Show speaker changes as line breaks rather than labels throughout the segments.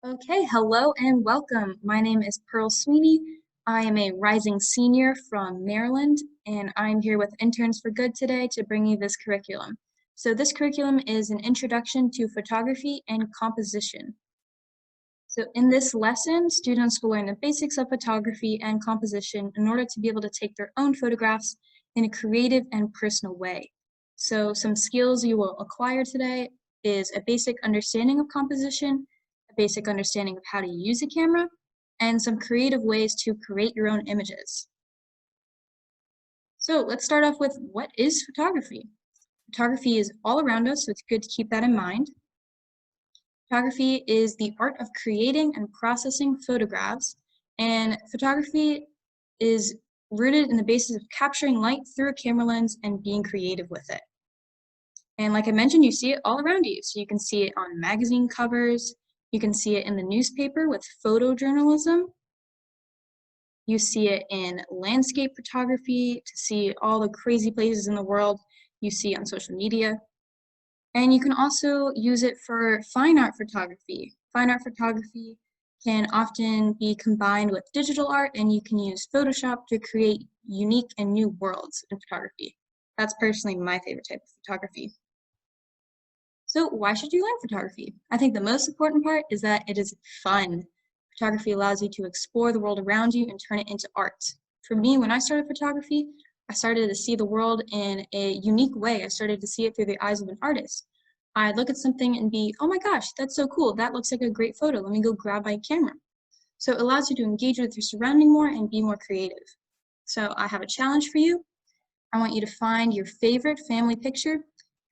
Okay, hello and welcome. My name is Pearl Sweeney. I am a rising senior from Maryland, and I'm here with Interns for Good today to bring you this curriculum. So this curriculum is an introduction to photography and composition. So in this lesson, students will learn the basics of photography and composition in order to be able to take their own photographs in a creative and personal way. So some skills you will acquire today is a basic understanding of composition, a basic understanding of how to use a camera, and some creative ways to create your own images. So let's start off with what is photography? Photography is all around us, so it's good to keep that in mind. Photography is the art of creating and processing photographs, and photography is rooted in the basis of capturing light through a camera lens and being creative with it. And like I mentioned, you see it all around you. So you can see it on magazine covers, you can see it in the newspaper with photojournalism, you see it in landscape photography to see all the crazy places in the world you see on social media. And you can also use it for fine art photography. Fine art photography can often be combined with digital art, and you can use Photoshop to create unique and new worlds in photography. That's personally my favorite type of photography. So why should you learn photography? I think the most important part is that it is fun. Photography allows you to explore the world around you and turn it into art. For me, when I started photography, I started to see the world in a unique way. I started to see it through the eyes of an artist. I'd look at something and be, oh my gosh, that's so cool. That looks like a great photo. Let me go grab my camera. So it allows you to engage with your surrounding more and be more creative. So I have a challenge for you. I want you to find your favorite family picture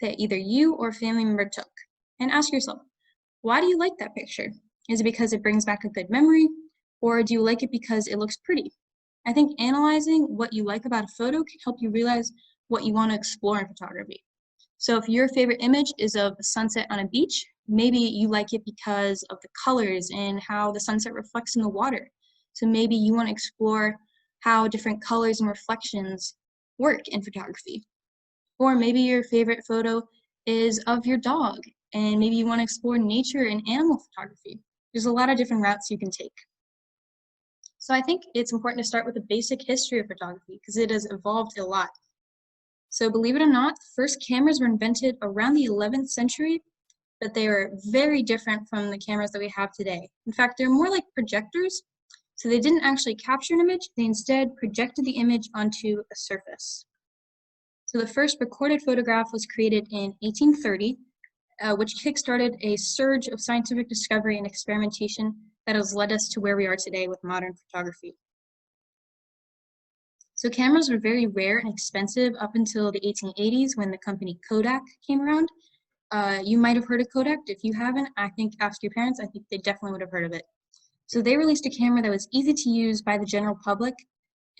that either you or a family member took and ask yourself, why do you like that picture? Is it because it brings back a good memory, or do you like it because it looks pretty? I think analyzing what you like about a photo can help you realize what you want to explore in photography. So if your favorite image is of a sunset on a beach, maybe you like it because of the colors and how the sunset reflects in the water. So maybe you want to explore how different colors and reflections work in photography. Or maybe your favorite photo is of your dog, and maybe you want to explore nature and animal photography. There's a lot of different routes you can take. So I think it's important to start with a basic history of photography because it has evolved a lot. So believe it or not, first cameras were invented around the 11th century, but they are very different from the cameras that we have today. In fact, they're more like projectors. So they didn't actually capture an image, they instead projected the image onto a surface. So the first recorded photograph was created in 1830, which kickstarted a surge of scientific discovery and experimentation that has led us to where we are today with modern photography. So cameras were very rare and expensive up until the 1880s when the company Kodak came around. You might have heard of Kodak. If you haven't, I think ask your parents. I think they definitely would have heard of it. So they released a camera that was easy to use by the general public,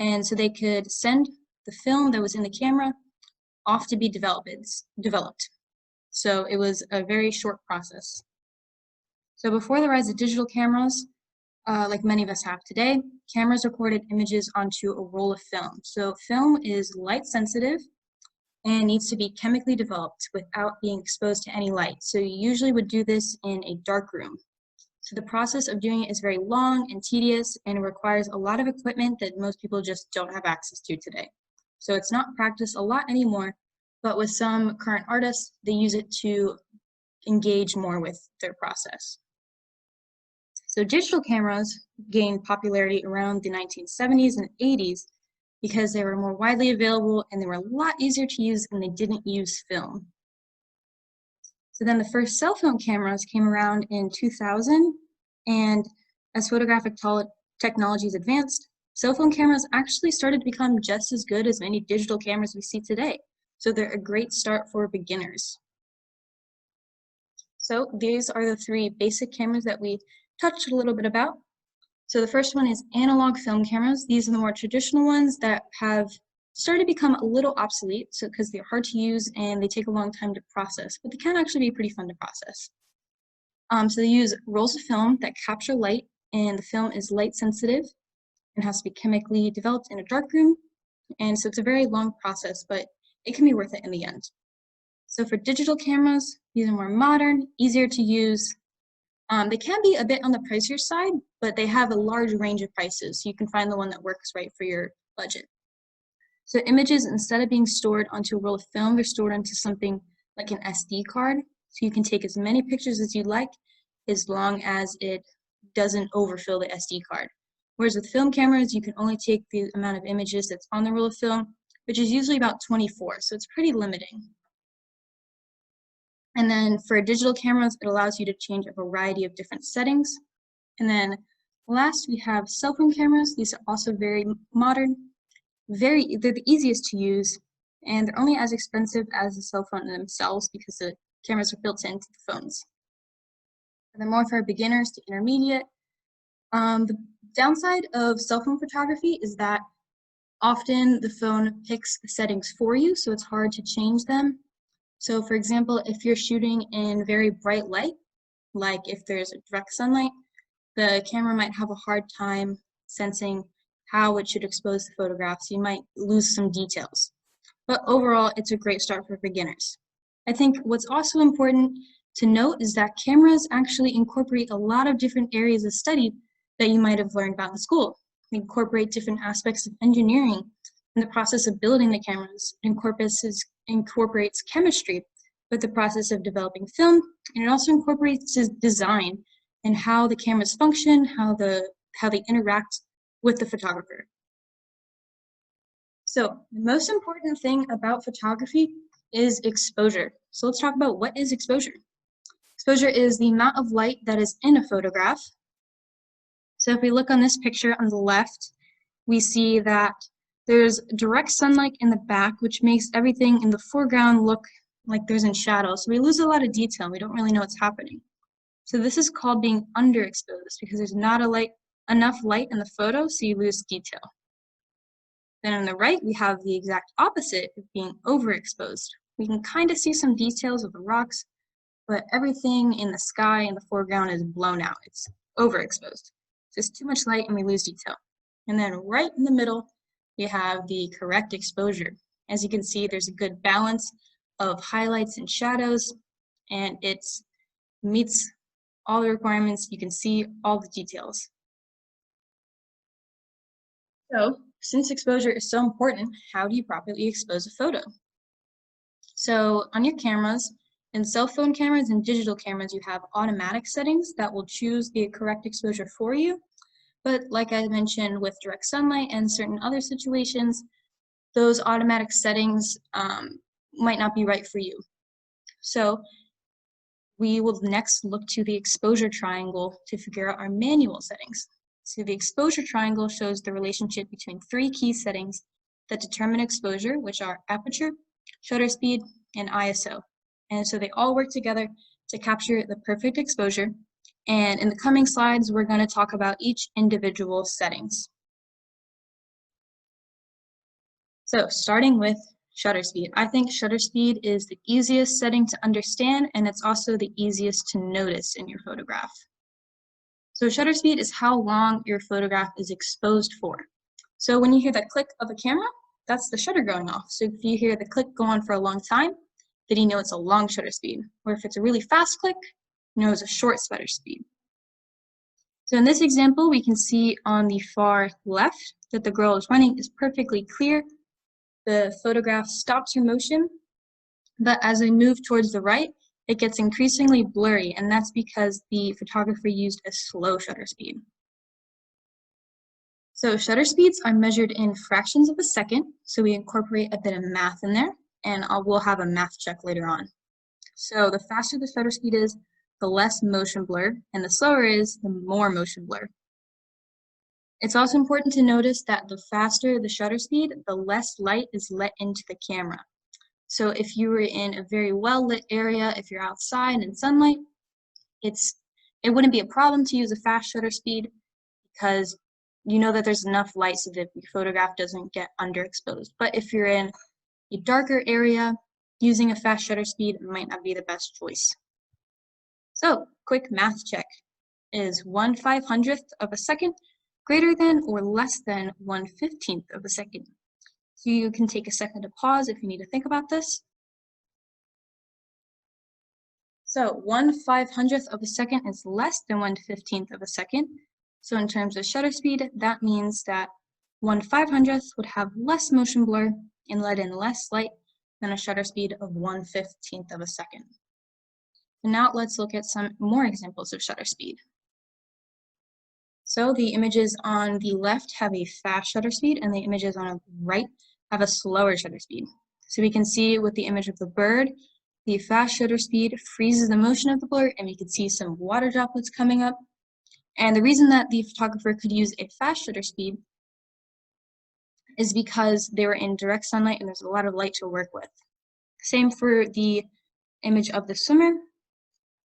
and so they could send the film that was in the camera off to be developed. So it was a very short process. So before the rise of digital cameras, like many of us have today, cameras recorded images onto a roll of film. So film is light sensitive and needs to be chemically developed without being exposed to any light. So you usually would do this in a dark room. So the process of doing it is very long and tedious and requires a lot of equipment that most people just don't have access to today. So it's not practiced a lot anymore, but with some current artists, they use it to engage more with their process. So digital cameras gained popularity around the 1970s and 80s because they were more widely available and they were a lot easier to use and they didn't use film. So then the first cell phone cameras came around in 2000, and as photographic technologies advanced, cell phone cameras actually started to become just as good as many digital cameras we see today. So they're a great start for beginners. So these are the three basic cameras that we touched a little bit about. So the first one is analog film cameras. These are the more traditional ones that have started to become a little obsolete, so because they're hard to use and they take a long time to process, but they can actually be pretty fun to process. So they use rolls of film that capture light, and the film is light sensitive and has to be chemically developed in a dark room. And so it's a very long process, but it can be worth it in the end. So for digital cameras, these are more modern, easier to use, They can be a bit on the pricier side, but they have a large range of prices. You can find the one that works right for your budget. So images, instead of being stored onto a roll of film, they're stored onto something like an SD card. So you can take as many pictures as you like, as long as it doesn't overfill the SD card. Whereas with film cameras, you can only take the amount of images that's on the roll of film, which is usually about 24, so it's pretty limiting. And then for digital cameras, it allows you to change a variety of different settings. And then last, we have cell phone cameras. These are also very modern. They're the easiest to use, and they're only as expensive as the cell phone themselves because the cameras are built into the phones. And they're more for beginners to intermediate. The downside of cell phone photography is that often the phone picks the settings for you, so it's hard to change them. So for example, if you're shooting in very bright light, like if there's direct sunlight, the camera might have a hard time sensing how it should expose the photograph, so you might lose some details. But overall, it's a great start for beginners. I think what's also important to note is that cameras actually incorporate a lot of different areas of study that you might have learned about in school. They incorporate different aspects of engineering in the process of building the cameras. It incorporates chemistry with the process of developing film, and it also incorporates design and how the cameras function, how they interact with the photographer. So the most important thing about photography is exposure. So let's talk about what is exposure. Exposure is the amount of light that is in a photograph. So if we look on this picture on the left, we see that there's direct sunlight in the back, which makes everything in the foreground look like there's in shadow. So we lose a lot of detail. We don't really know what's happening. So this is called being underexposed because there's not enough light in the photo, so you lose detail. Then on the right, we have the exact opposite of being overexposed. We can kind of see some details of the rocks, but everything in the sky and the foreground is blown out. It's overexposed. Just too much light and we lose detail. And then right in the middle, we have the correct exposure. As you can see, there's a good balance of highlights and shadows, and it meets all the requirements. You can see all the details. So, since exposure is so important, how do you properly expose a photo? So, on your cameras, in cell phone cameras and digital cameras, you have automatic settings that will choose the correct exposure for you. But like I mentioned with direct sunlight and certain other situations, those automatic settings might not be right for you. So we will next look to the exposure triangle to figure out our manual settings. So the exposure triangle shows the relationship between three key settings that determine exposure, which are aperture, shutter speed, and ISO. And so they all work together to capture the perfect exposure. And in the coming slides, we're going to talk about each individual settings. So starting with shutter speed. I think shutter speed is the easiest setting to understand, and it's also the easiest to notice in your photograph. So shutter speed is how long your photograph is exposed for. So when you hear that click of a camera, that's the shutter going off. So if you hear the click go on for a long time, then you know it's a long shutter speed. Or if it's a really fast click, you know it's a short shutter speed. So in this example, we can see on the far left that the girl is running is perfectly clear. The photograph stops her motion, but as we move towards the right, it gets increasingly blurry, and that's because the photographer used a slow shutter speed. So shutter speeds are measured in fractions of a second, so we incorporate a bit of math in there, and we'll have a math check later on. So the faster the shutter speed is, the less motion blur, and the slower it is, the more motion blur. It's also important to notice that the faster the shutter speed, the less light is let into the camera. So if you were in a very well-lit area, if you're outside in sunlight, it wouldn't be a problem to use a fast shutter speed because you know that there's enough light so that your photograph doesn't get underexposed. But if you're in a darker area, using a fast shutter speed might not be the best choice. So, quick math check. Is 1/500th of a second greater than or less than 1/15th of a second? So you can take a second to pause if you need to think about this. So 1/500th of a second is less than 1/15th of a second. So in terms of shutter speed, that means that 1/500th would have less motion blur and let in less light than a shutter speed of 1/15th of a second. And now let's look at some more examples of shutter speed. So the images on the left have a fast shutter speed and the images on the right have a slower shutter speed. So we can see with the image of the bird, the fast shutter speed freezes the motion of the blur and we can see some water droplets coming up. And the reason that the photographer could use a fast shutter speed is because they were in direct sunlight and there's a lot of light to work with. Same for the image of the swimmer.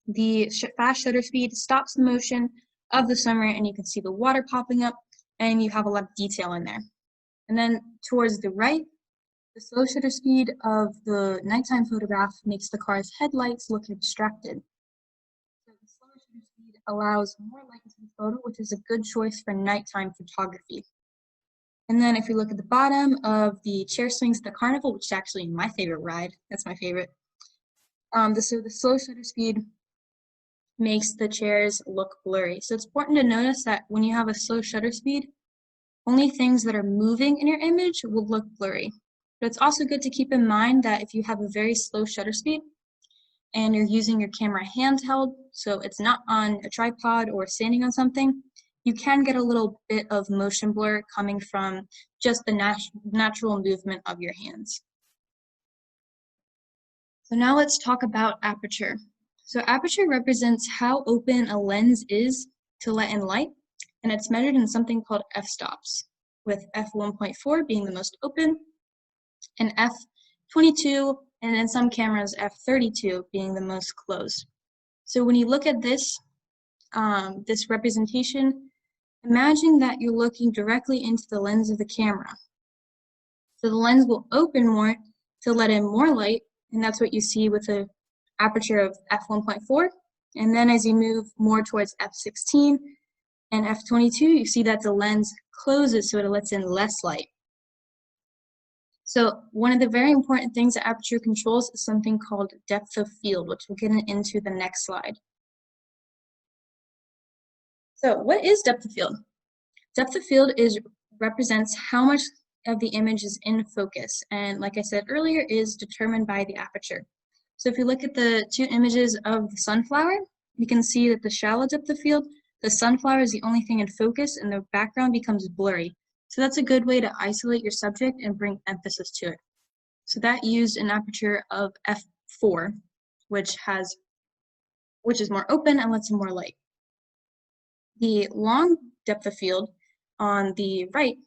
The fast shutter speed stops the motion of the swimmer and you can see the water popping up and you have a lot of detail in there. And then towards the right, the slow shutter speed of the nighttime photograph makes the car's headlights look abstracted. So the slow shutter speed allows more light into the photo, which is a good choice for nighttime photography. And then if you look at the bottom of the chair swings at the carnival, which is actually my favorite ride, that's my favorite. So the slow shutter speed makes the chairs look blurry. So it's important to notice that when you have a slow shutter speed, only things that are moving in your image will look blurry. But it's also good to keep in mind that if you have a very slow shutter speed and you're using your camera handheld, so it's not on a tripod or standing on something, you can get a little bit of motion blur coming from just the natural movement of your hands. So now let's talk about aperture. So aperture represents how open a lens is to let in light, and it's measured in something called f-stops, with f1.4 being the most open, and f22, and in some cameras, f32 being the most closed. So when you look at this, this representation, imagine that you're looking directly into the lens of the camera. So the lens will open more to let in more light, and that's what you see with the aperture of f1.4. And then as you move more towards f16 and f22, you see that the lens closes so it lets in less light. So one of the very important things that aperture controls is something called depth of field, which we'll get into the next slide. So what is depth of field? Depth of field represents how much of the image is in focus, and like I said earlier, is determined by the aperture. So if you look at the two images of the sunflower, you can see that the shallow depth of field, the sunflower is the only thing in focus and the background becomes blurry. So that's a good way to isolate your subject and bring emphasis to it. So that used an aperture of f4, which is more open and lets in more light. The long depth of field on the right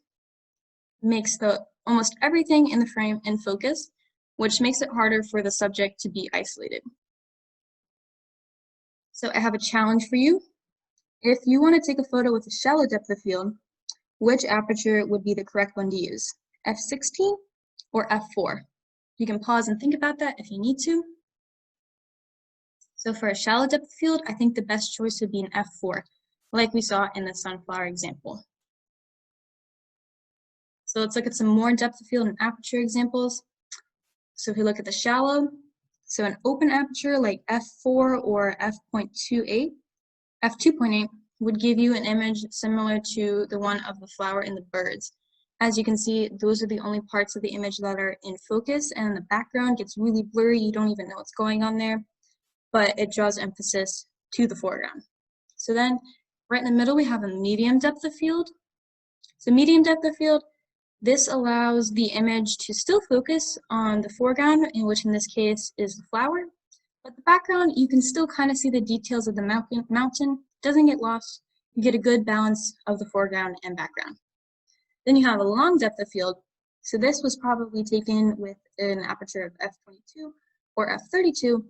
makes almost everything in the frame in focus, which makes it harder for the subject to be isolated. So I have a challenge for you. If you want to take a photo with a shallow depth of field, which aperture would be the correct one to use? f16 or f4? You can pause and think about that if you need to. So for a shallow depth of field, I think the best choice would be an f4, like we saw in the sunflower example. So let's look at some more depth of field and aperture examples. So if we look at the shallow, so an open aperture like f4 or f2.8 would give you an image similar to the one of the flower and the birds. As you can see, those are the only parts of the image that are in focus, and the background gets really blurry. You don't even know what's going on there, but it draws emphasis to the foreground. So then right in the middle, we have a medium depth of field. So medium depth of field, this allows the image to still focus on the foreground, in which in this case is the flower, but the background, you can still kind of see the details of the mountain, doesn't get lost. You get a good balance of the foreground and background. Then you have a long depth of field. So this was probably taken with an aperture of f22 or f32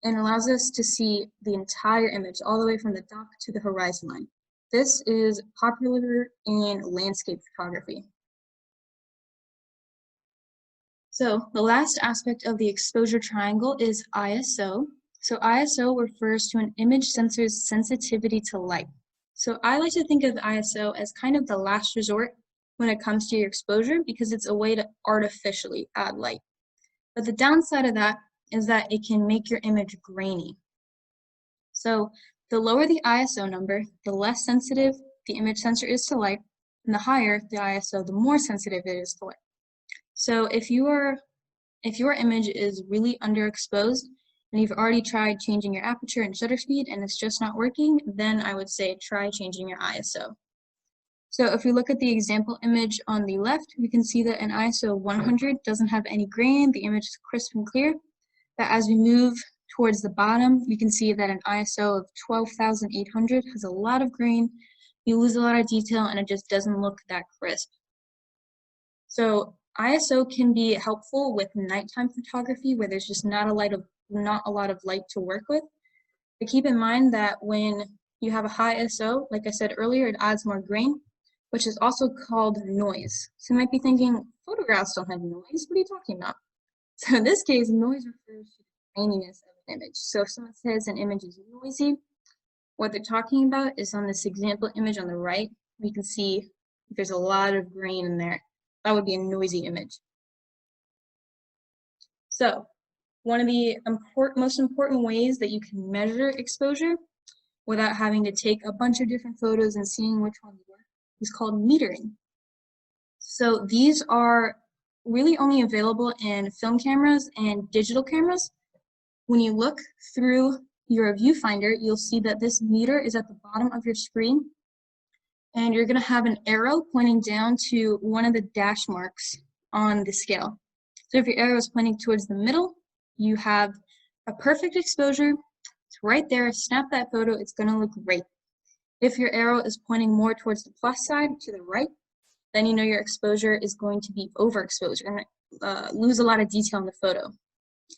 and allows us to see the entire image all the way from the dock to the horizon line. This is popular in landscape photography. So the last aspect of the exposure triangle is ISO. So ISO refers to an image sensor's sensitivity to light. So I like to think of ISO as kind of the last resort when it comes to your exposure because it's a way to artificially add light. But the downside of that is that it can make your image grainy. So the lower the ISO number, the less sensitive the image sensor is to light, and the higher the ISO, the more sensitive it is to light. So if your image is really underexposed and you've already tried changing your aperture and shutter speed and it's just not working, then I would say try changing your ISO. So if we look at the example image on the left, we can see that an ISO 100 doesn't have any grain, the image is crisp and clear. But as we move towards the bottom, we can see that an ISO of 12,800 has a lot of grain, you lose a lot of detail, and it just doesn't look that crisp. So ISO can be helpful with nighttime photography where there's just not a lot of light to work with. But keep in mind that when you have a high ISO, like I said earlier, it adds more grain, which is also called noise. So you might be thinking, photographs don't have noise, what are you talking about? So in this case, noise refers to the graininess of an image. So if someone says an image is noisy, what they're talking about is on this example image on the right, we can see there's a lot of grain in there. That would be a noisy image. So one of the most important ways that you can measure exposure without having to take a bunch of different photos and seeing which ones work is called metering. So these are really only available in film cameras and digital cameras. When you look through your viewfinder, you'll see that this meter is at the bottom of your screen, and you're going to have an arrow pointing down to one of the dash marks on the scale. So if your arrow is pointing towards the middle, you have a perfect exposure. It's right there. Snap that photo. It's going to look great. If your arrow is pointing more towards the plus side to the right, then you know your exposure is going to be overexposed. You're going to lose a lot of detail in the photo.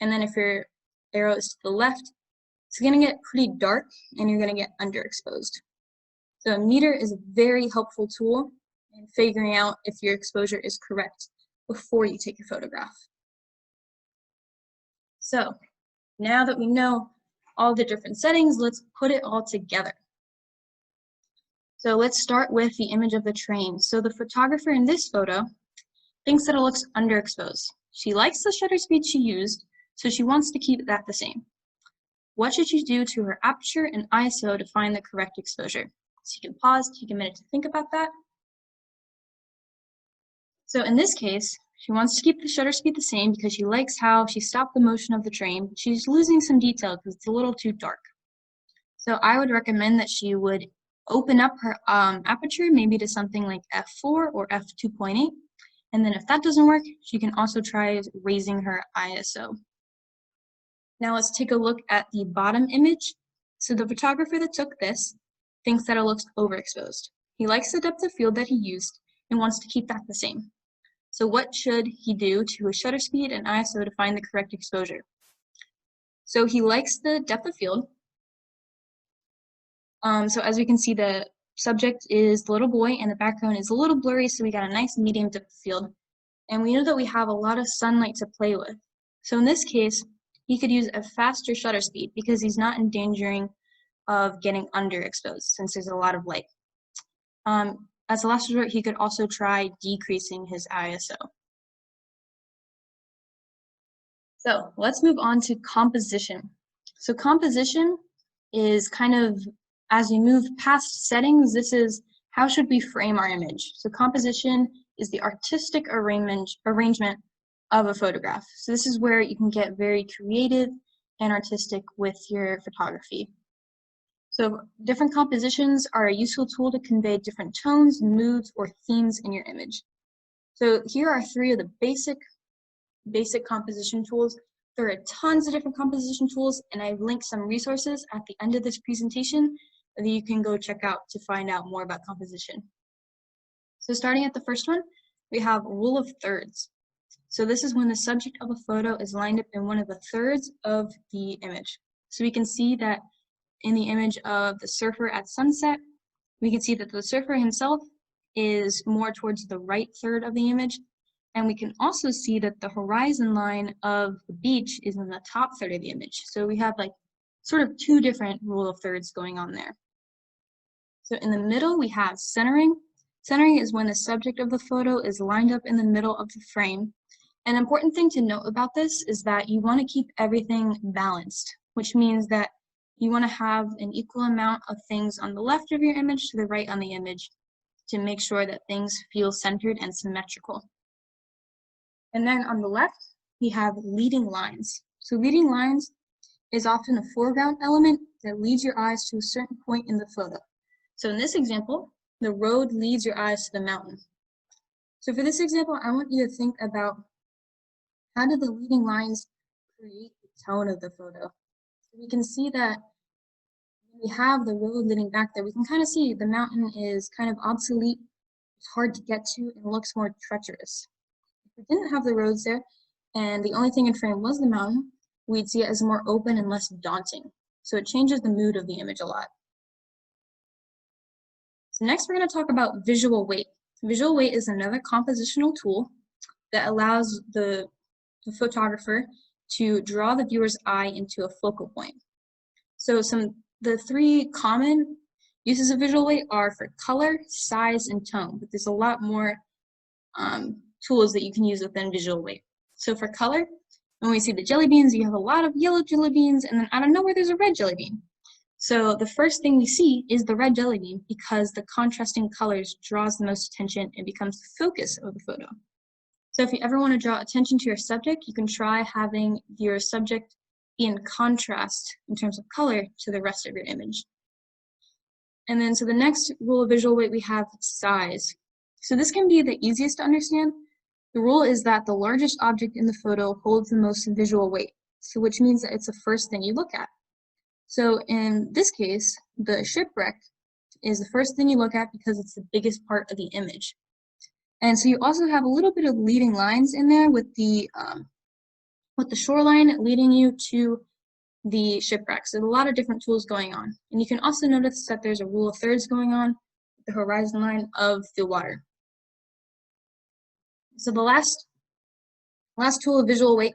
And then if your arrow is to the left, it's going to get pretty dark and you're going to get underexposed. So a meter is a very helpful tool in figuring out if your exposure is correct before you take a photograph. So now that we know all the different settings, let's put it all together. So let's start with the image of the train. So the photographer in this photo thinks that it looks underexposed. She likes the shutter speed she used, so she wants to keep that the same. What should she do to her aperture and ISO to find the correct exposure? So you can pause, take a minute to think about that. So in this case, she wants to keep the shutter speed the same because she likes how she stopped the motion of the train. She's losing some detail because it's a little too dark. So I would recommend that she would open up her aperture maybe to something like f4 or f2.8. And then if that doesn't work, she can also try raising her ISO. Now let's take a look at the bottom image. So the photographer that took this thinks that it looks overexposed. He likes the depth of field that he used and wants to keep that the same. So what should he do to his shutter speed and ISO to find the correct exposure? So he likes the depth of field. So as we can see, the subject is the little boy and the background is a little blurry, so we got a nice medium depth of field. And we know that we have a lot of sunlight to play with. So in this case, he could use a faster shutter speed because he's not endangering of getting underexposed since there's a lot of light. As a last resort, he could also try decreasing his ISO. So let's move on to composition. So composition is kind of, as we move past settings, this is how should we frame our image. So composition is the artistic arrangement of a photograph. So this is where you can get very creative and artistic with your photography. So different compositions are a useful tool to convey different tones, moods, or themes in your image. So here are three of the basic composition tools. There are tons of different composition tools, and I've linked some resources at the end of this presentation that you can go check out to find out more about composition. So starting at the first one, we have rule of thirds. So this is when the subject of a photo is lined up in one of the thirds of the image. So we can see that in the image of the surfer at sunset, we can see that the surfer himself is more towards the right third of the image. And we can also see that the horizon line of the beach is in the top third of the image. So we have like sort of two different rule of thirds going on there. So in the middle, we have centering. Centering is when the subject of the photo is lined up in the middle of the frame. An important thing to note about this is that you want to keep everything balanced, which means that you want to have an equal amount of things on the left of your image to the right on the image to make sure that things feel centered and symmetrical. And then on the left, we have leading lines. So leading lines is often a foreground element that leads your eyes to a certain point in the photo. So in this example, the road leads your eyes to the mountain. So for this example, I want you to think about how do the leading lines create the tone of the photo. So we can see that when we have the road leading back there, we can kind of see the mountain is kind of obsolete, it's hard to get to, and looks more treacherous. If we didn't have the roads there, and the only thing in frame was the mountain, we'd see it as more open and less daunting. So it changes the mood of the image a lot. So next we're going to talk about visual weight. Visual weight is another compositional tool that allows the photographer to draw the viewer's eye into a focal point. So the three common uses of visual weight are for color, size, and tone, but there's a lot more tools that you can use within visual weight. So for color, when we see the jelly beans, you have a lot of yellow jelly beans, and then out of nowhere there's a red jelly bean. So the first thing we see is the red jelly bean because the contrasting colors draws the most attention and becomes the focus of the photo. So if you ever want to draw attention to your subject, you can try having your subject be in contrast in terms of color to the rest of your image. And then so the next rule of visual weight we have size. So this can be the easiest to understand. The rule is that the largest object in the photo holds the most visual weight, so which means that it's the first thing you look at. So in this case, the shipwreck is the first thing you look at because it's the biggest part of the image. And so you also have a little bit of leading lines in there with the shoreline leading you to the shipwreck. So there's a lot of different tools going on. And you can also notice that there's a rule of thirds going on with the horizon line of the water. So the last tool of visual weight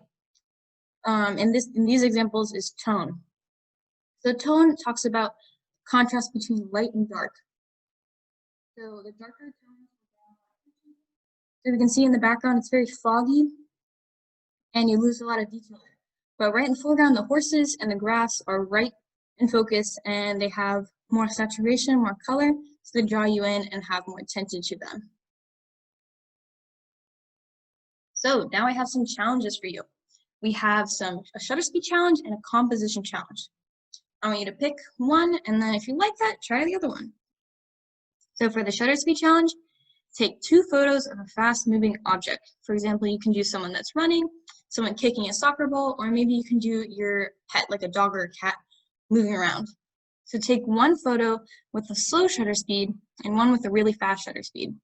in these examples is tone. So tone talks about contrast between light and dark. So the darker tone, so we can see in the background it's very foggy and you lose a lot of detail. But right in the foreground, the horses and the grass are right in focus and they have more saturation, more color, so they draw you in and have more attention to them. So now I have some challenges for you. We have a shutter speed challenge and a composition challenge. I want you to pick one, and then if you like that, try the other one. So for the shutter speed challenge, take 2 photos of a fast-moving object. For example, you can do someone that's running, someone kicking a soccer ball, or maybe you can do your pet, like a dog or a cat, moving around. So take 1 photo with a slow shutter speed and 1 with a really fast shutter speed.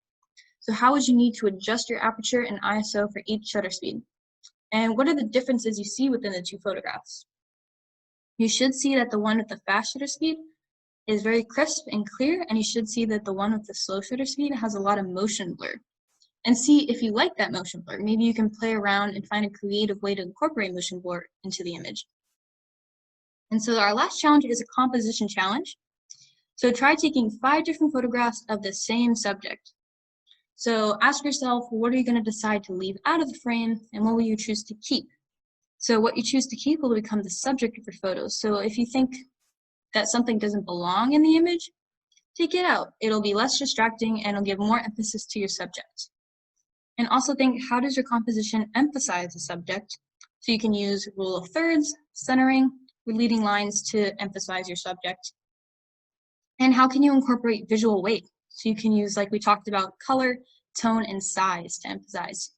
So how would you need to adjust your aperture and ISO for each shutter speed? And what are the differences you see within the 2 photographs? You should see that the one with the fast shutter speed is very crisp and clear, and you should see that the one with the slow shutter speed has a lot of motion blur. And see if you like that motion blur. Maybe you can play around and find a creative way to incorporate motion blur into the image. And so our last challenge is a composition challenge. So try taking 5 different photographs of the same subject. So ask yourself, what are you going to decide to leave out of the frame, and what will you choose to keep? So what you choose to keep will become the subject of your photos. So if you think that something doesn't belong in the image, take it out. It'll be less distracting and it'll give more emphasis to your subject. And also think, how does your composition emphasize the subject? So you can use rule of thirds, centering, or leading lines to emphasize your subject. And how can you incorporate visual weight? So you can use, like we talked about, color, tone, and size to emphasize.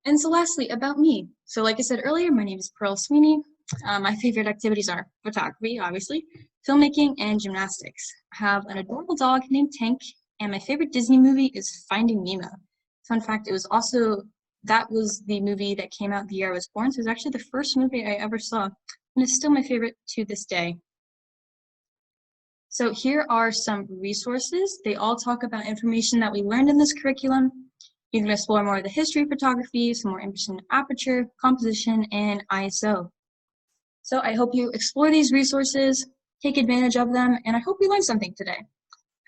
And so lastly, about me. So like I said earlier, my name is Pearl Sweeney. My favorite activities are photography, obviously, filmmaking, and gymnastics. I have an adorable dog named Tank, and my favorite Disney movie is Finding Nemo. Fun fact, that was the movie that came out the year I was born, so it was actually the first movie I ever saw, and it's still my favorite to this day. So here are some resources. They all talk about information that we learned in this curriculum. You can explore more of the history of photography, some more information in aperture, composition, and ISO. So I hope you explore these resources, take advantage of them, and I hope you learned something today.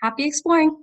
Happy exploring!